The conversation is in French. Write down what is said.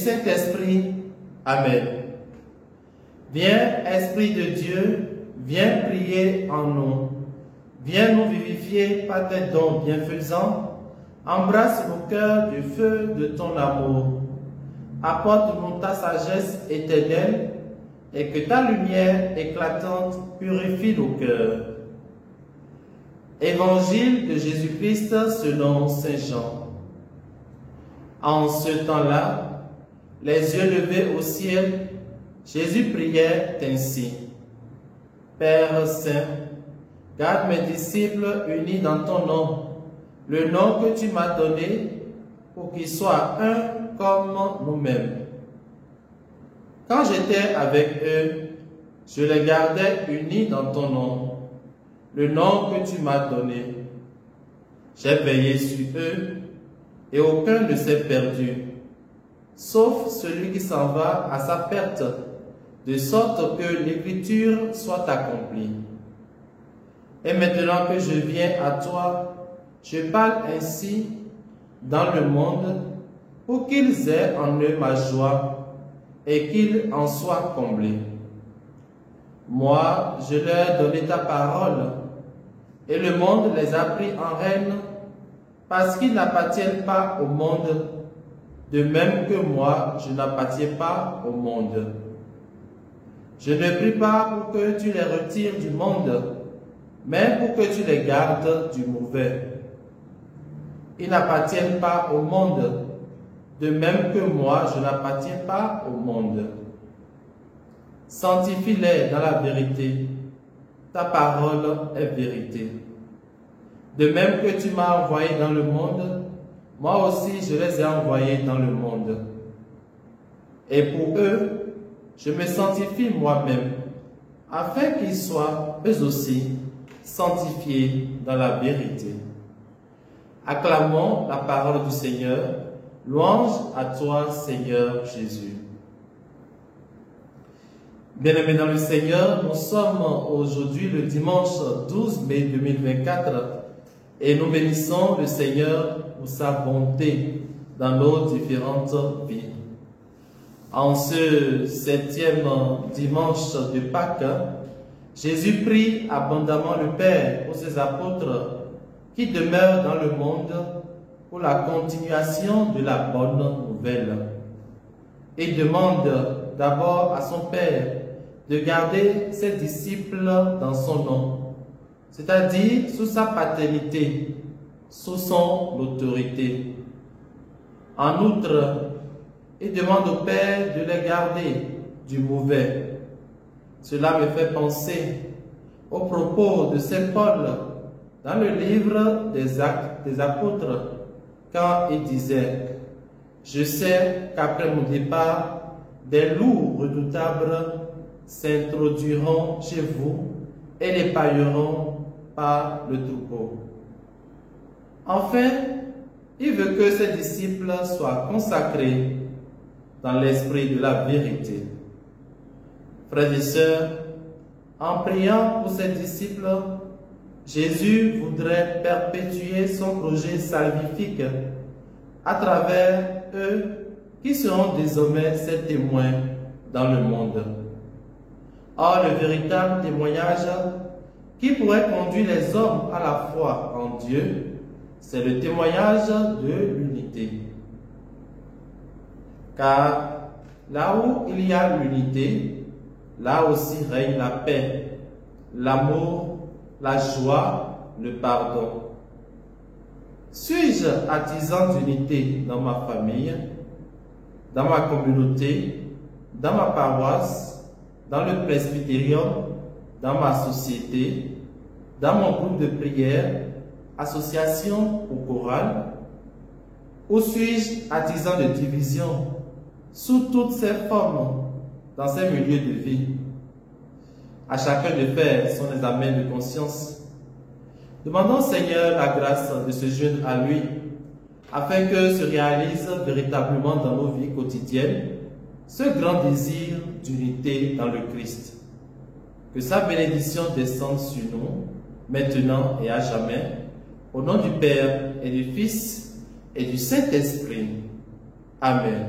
Saint-Esprit. Amen. Viens, Esprit de Dieu, viens prier en nous. Viens nous vivifier par tes dons bienfaisants. Embrasse nos cœurs du feu de ton amour. Apporte-nous ta sagesse éternelle et que ta lumière éclatante purifie nos cœurs. Évangile de Jésus-Christ selon Saint Jean. En ce temps-là, les yeux levés au ciel, Jésus priait ainsi. Père Saint, garde mes disciples unis dans ton nom, le nom que tu m'as donné, pour qu'ils soient un comme nous-mêmes. Quand j'étais avec eux, je les gardais unis dans ton nom, le nom que tu m'as donné. J'ai veillé sur eux, et aucun ne s'est perdu, sauf celui qui s'en va à sa perte, de sorte que l'écriture soit accomplie. Et maintenant que je viens à toi, je parle ainsi dans le monde pour qu'ils aient en eux ma joie et qu'ils en soient comblés. Moi, je leur ai donné ta parole et le monde les a pris en règne parce qu'ils n'appartiennent pas au monde, de même que moi, je n'appartiens pas au monde. Je ne prie pas pour que tu les retires du monde, mais pour que tu les gardes du mauvais. Ils n'appartiennent pas au monde, de même que moi, je n'appartiens pas au monde. Sanctifie-les dans la vérité. Ta parole est vérité. De même que tu m'as envoyé dans le monde, moi aussi je les ai envoyés dans le monde. Et pour eux, je me sanctifie moi-même, afin qu'ils soient, eux aussi, sanctifiés dans la vérité. Acclamons la parole du Seigneur. Louange à toi, Seigneur Jésus. Bien-aimés dans le Seigneur, nous sommes aujourd'hui le dimanche 12 mai 2024 et nous bénissons le Seigneur pour sa bonté dans nos différentes vies. En ce 7e dimanche de Pâques, Jésus prie abondamment le Père pour ses apôtres qui demeurent dans le monde pour la continuation de la bonne nouvelle. Il demande d'abord à son Père de garder ses disciples dans son nom, c'est-à-dire sous sa paternité, sous son autorité. En outre, il demande au Père de les garder du mauvais. Cela me fait penser aux propos de Saint Paul dans le livre des Actes des Apôtres, quand il disait « Je sais qu'après mon départ, des loups redoutables s'introduiront chez vous et les pailleront par le troupeau. » Enfin, il veut que ses disciples soient consacrés dans l'esprit de la vérité. Frères et sœurs, en priant pour ses disciples, Jésus voudrait perpétuer son projet salvifique à travers eux qui seront désormais ses témoins dans le monde. Or, le véritable témoignage qui pourrait conduire les hommes à la foi en Dieu, c'est le témoignage de l'unité. Car là où il y a l'unité, là aussi règne la paix, l'amour, la joie, le pardon. Suis-je artisan d'unité dans ma famille, dans ma communauté, dans ma paroisse, dans le presbytérium, dans ma société, dans mon groupe de prière, association ou chorale? Ou suis-je artisan de division sous toutes ses formes dans ces milieux de vie? À chacun de faire son examen de conscience. Demandons au Seigneur la grâce de se joindre à lui, afin que se réalise véritablement dans nos vies quotidiennes ce grand désir d'unité dans le Christ. Que sa bénédiction descende sur nous, maintenant et à jamais, au nom du Père et du Fils et du Saint-Esprit. Amen.